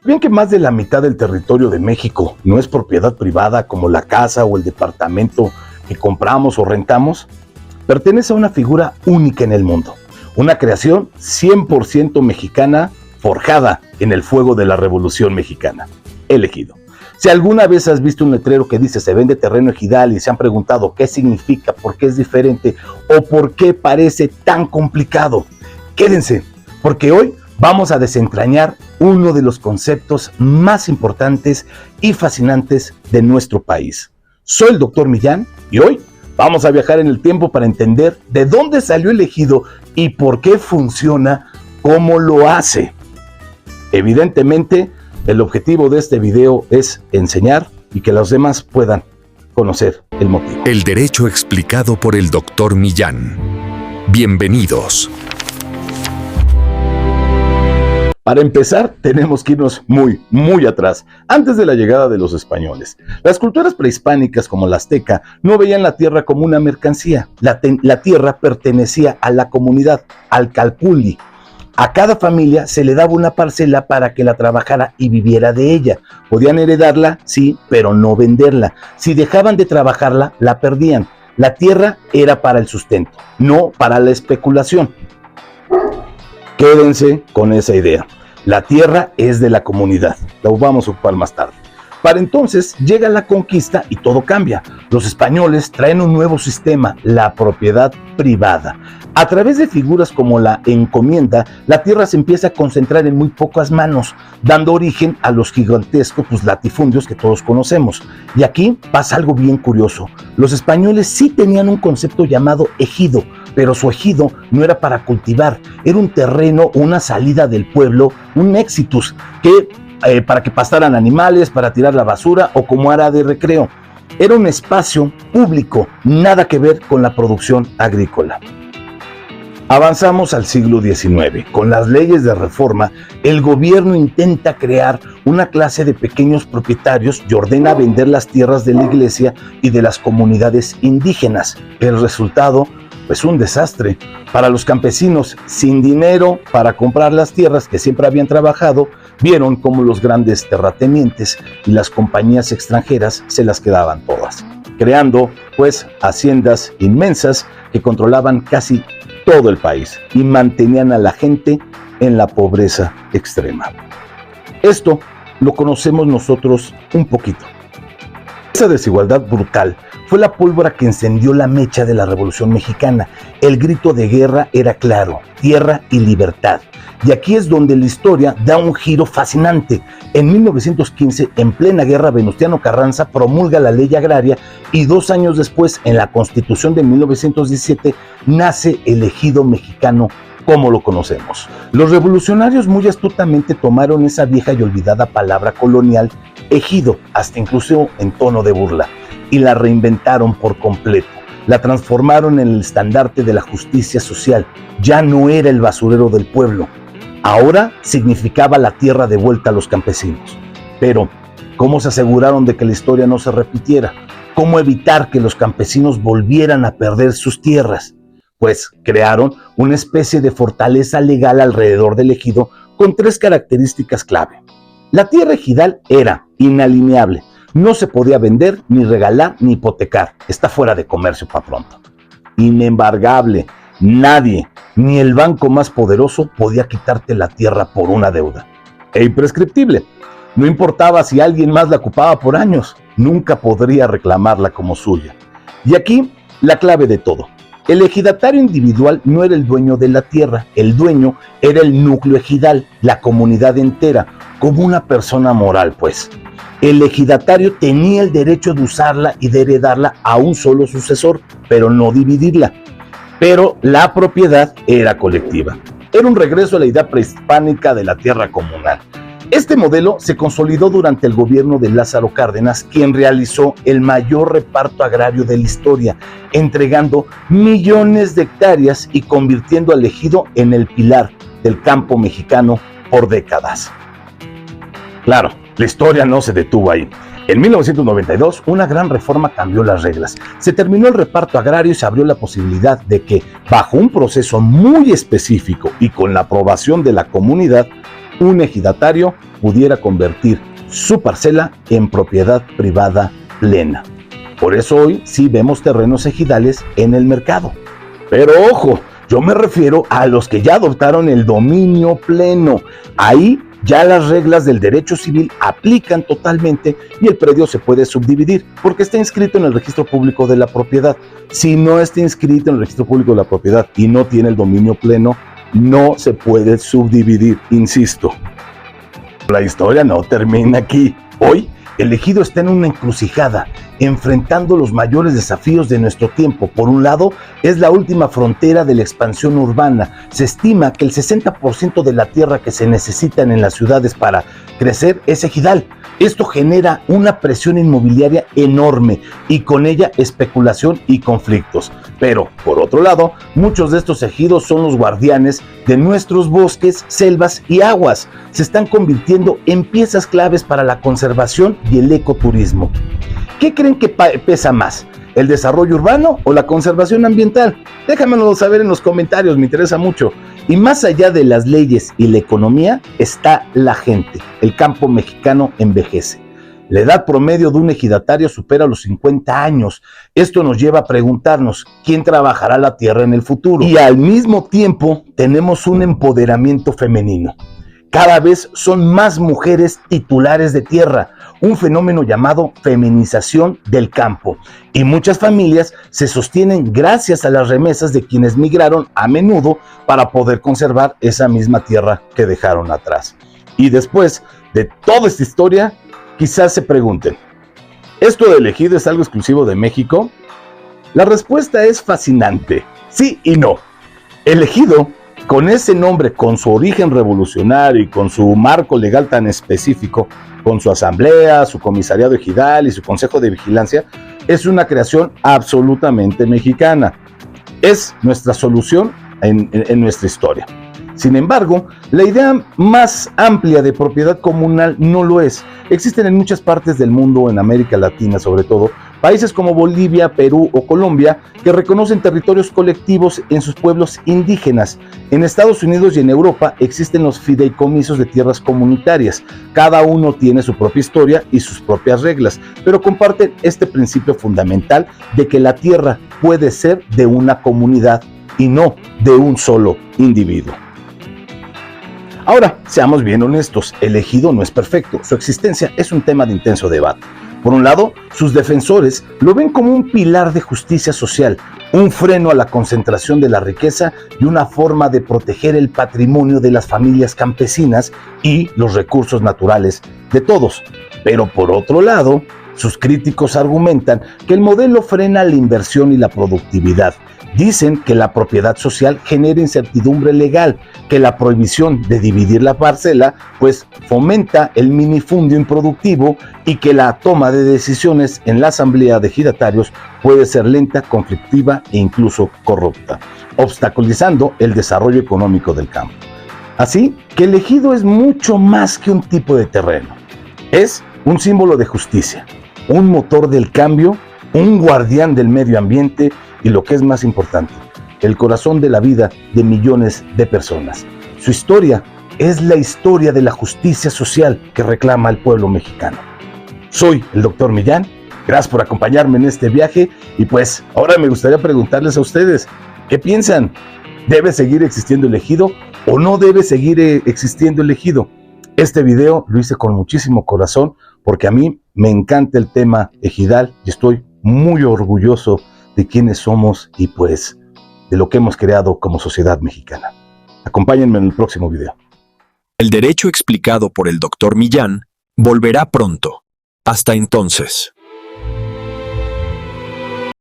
Bien que más de la mitad del territorio de México no es propiedad privada como la casa o el departamento que compramos o rentamos, pertenece a una figura única en el mundo, una creación 100% mexicana forjada en el fuego de la Revolución Mexicana, el ejido. Si alguna vez has visto un letrero que dice se vende terreno ejidal y se han preguntado qué significa, por qué es diferente o por qué parece tan complicado, quédense, porque hoy vamos a desentrañar uno de los conceptos más importantes y fascinantes de nuestro país. Soy el Dr. Millán y hoy vamos a viajar en el tiempo para entender de dónde salió el ejido y por qué funciona como lo hace. Evidentemente, el objetivo de este video es enseñar y que los demás puedan conocer el motivo. El derecho explicado por el Dr. Millán. Bienvenidos. Para empezar, tenemos que irnos muy atrás, antes de la llegada de los españoles. Las culturas prehispánicas como la azteca no veían la tierra como una mercancía. La tierra pertenecía a la comunidad, al calpulli. A cada familia se le daba una parcela para que la trabajara y viviera de ella. Podían heredarla, sí, pero no venderla. Si dejaban de trabajarla, la perdían. La tierra era para el sustento, no para la especulación. Quédense con esa idea. La tierra es de la comunidad. La vamos a ocupar más tarde. Para entonces llega la conquista y todo cambia. Los españoles traen un nuevo sistema, la propiedad privada. A través de figuras como la encomienda, la tierra se empieza a concentrar en muy pocas manos, dando origen a los gigantescos latifundios que todos conocemos. Y aquí pasa algo bien curioso. Los españoles sí tenían un concepto llamado ejido, pero su ejido no era para cultivar, era un terreno, una salida del pueblo, un exitus, para que pastaran animales, para tirar la basura o como área de recreo. Era un espacio público, nada que ver con la producción agrícola. Avanzamos al siglo XIX. Con las leyes de reforma, el gobierno intenta crear una clase de pequeños propietarios y ordena vender las tierras de la iglesia y de las comunidades indígenas. El resultado, pues un desastre. Para los campesinos, sin dinero para comprar las tierras que siempre habían trabajado, vieron cómo los grandes terratenientes y las compañías extranjeras se las quedaban todas, creando, pues, haciendas inmensas que controlaban casi todo el país y mantenían a la gente en la pobreza extrema. Esto lo conocemos nosotros un poquito. Esa desigualdad brutal fue la pólvora que encendió la mecha de la Revolución Mexicana. El grito de guerra era claro: tierra y libertad. Y aquí es donde la historia da un giro fascinante. En 1915, en plena guerra, Venustiano Carranza promulga la ley agraria y 2 años después, en la Constitución de 1917, nace el ejido mexicano como lo conocemos. Los revolucionarios muy astutamente tomaron esa vieja y olvidada palabra colonial, ejido, hasta incluso en tono de burla, y la reinventaron por completo. La transformaron en el estandarte de la justicia social. Ya no era el basurero del pueblo. Ahora significaba la tierra de vuelta a los campesinos. Pero, ¿cómo se aseguraron de que la historia no se repitiera? ¿Cómo evitar que los campesinos volvieran a perder sus tierras? Pues crearon una especie de fortaleza legal alrededor del ejido con 3 características clave. La tierra ejidal era inalienable. No se podía vender, ni regalar, ni hipotecar. Está fuera de comercio para pronto. Inembargable. Nadie, ni el banco más poderoso, podía quitarte la tierra por una deuda. E imprescriptible. No importaba si alguien más la ocupaba por años, nunca podría reclamarla como suya. Y aquí la clave de todo. El ejidatario individual no era el dueño de la tierra, el dueño era el núcleo ejidal, la comunidad entera, como una persona moral, pues. El ejidatario tenía el derecho de usarla y de heredarla a un solo sucesor, pero no dividirla. Pero la propiedad era colectiva. Era un regreso a la idea prehispánica de la tierra comunal. Este modelo se consolidó durante el gobierno de Lázaro Cárdenas, quien realizó el mayor reparto agrario de la historia, entregando millones de hectáreas y convirtiendo al ejido en el pilar del campo mexicano por décadas. Claro, la historia no se detuvo ahí. En 1992, una gran reforma cambió las reglas. Se terminó el reparto agrario y se abrió la posibilidad de que, bajo un proceso muy específico y con la aprobación de la comunidad, un ejidatario pudiera convertir su parcela en propiedad privada plena. Por eso hoy sí vemos terrenos ejidales en el mercado. Pero ojo, yo me refiero a los que ya adoptaron el dominio pleno. Ahí ya las reglas del derecho civil aplican totalmente y el predio se puede subdividir porque está inscrito en el registro público de la propiedad. Si no está inscrito en el registro público de la propiedad y no tiene el dominio pleno, no se puede subdividir, insisto. La historia no termina aquí. Hoy, el ejido está en una encrucijada, enfrentando los mayores desafíos de nuestro tiempo. Por un lado, es la última frontera de la expansión urbana. Se estima que el 60% de la tierra que se necesita en las ciudades para crecer es ejidal. Esto genera una presión inmobiliaria enorme y con ella especulación y conflictos. Pero, por otro lado, muchos de estos ejidos son los guardianes de nuestros bosques, selvas y aguas. Se están convirtiendo en piezas claves para la conservación y el ecoturismo. ¿Qué creen que pesa más? ¿El desarrollo urbano o la conservación ambiental? Déjamelo saber en los comentarios, me interesa mucho. Y más allá de las leyes y la economía, está la gente. El campo mexicano envejece. La edad promedio de un ejidatario supera los 50 años. Esto nos lleva a preguntarnos, ¿quién trabajará la tierra en el futuro? Y al mismo tiempo, tenemos un empoderamiento femenino. Cada vez son más mujeres titulares de tierra, un fenómeno llamado feminización del campo. Y muchas familias se sostienen gracias a las remesas de quienes migraron a menudo para poder conservar esa misma tierra que dejaron atrás. Y después de toda esta historia, quizás se pregunten, ¿esto del ejido es algo exclusivo de México? La respuesta es fascinante, sí y no. El ejido, con ese nombre, con su origen revolucionario y con su marco legal tan específico, con su asamblea, su comisariado ejidal y su consejo de vigilancia, es una creación absolutamente mexicana. Es nuestra solución en nuestra historia. Sin embargo, la idea más amplia de propiedad comunal no lo es. Existen en muchas partes del mundo, en América Latina sobre todo, países como Bolivia, Perú o Colombia que reconocen territorios colectivos en sus pueblos indígenas. En Estados Unidos y en Europa existen los fideicomisos de tierras comunitarias. Cada uno tiene su propia historia y sus propias reglas, pero comparten este principio fundamental de que la tierra puede ser de una comunidad y no de un solo individuo. Ahora, seamos bien honestos, el ejido no es perfecto, su existencia es un tema de intenso debate. Por un lado, sus defensores lo ven como un pilar de justicia social, un freno a la concentración de la riqueza y una forma de proteger el patrimonio de las familias campesinas y los recursos naturales de todos. Pero por otro lado, sus críticos argumentan que el modelo frena la inversión y la productividad. Dicen que la propiedad social genera incertidumbre legal, que la prohibición de dividir la parcela pues fomenta el minifundio improductivo y que la toma de decisiones en la asamblea de ejidatarios puede ser lenta, conflictiva e incluso corrupta, obstaculizando el desarrollo económico del campo. Así que el ejido es mucho más que un tipo de terreno. Es un símbolo de justicia, un motor del cambio, un guardián del medio ambiente y lo que es más importante, el corazón de la vida de millones de personas. Su historia es la historia de la justicia social que reclama el pueblo mexicano. Soy el Dr. Millán, gracias por acompañarme en este viaje y pues ahora me gustaría preguntarles a ustedes, ¿qué piensan? ¿Debe seguir existiendo el ejido o no debe seguir existiendo el ejido? Este video lo hice con muchísimo corazón porque a mí me encanta el tema ejidal y estoy muy orgulloso de quiénes somos y pues de lo que hemos creado como sociedad mexicana. Acompáñenme en el próximo video. El derecho explicado por el Dr. Millán volverá pronto. Hasta entonces.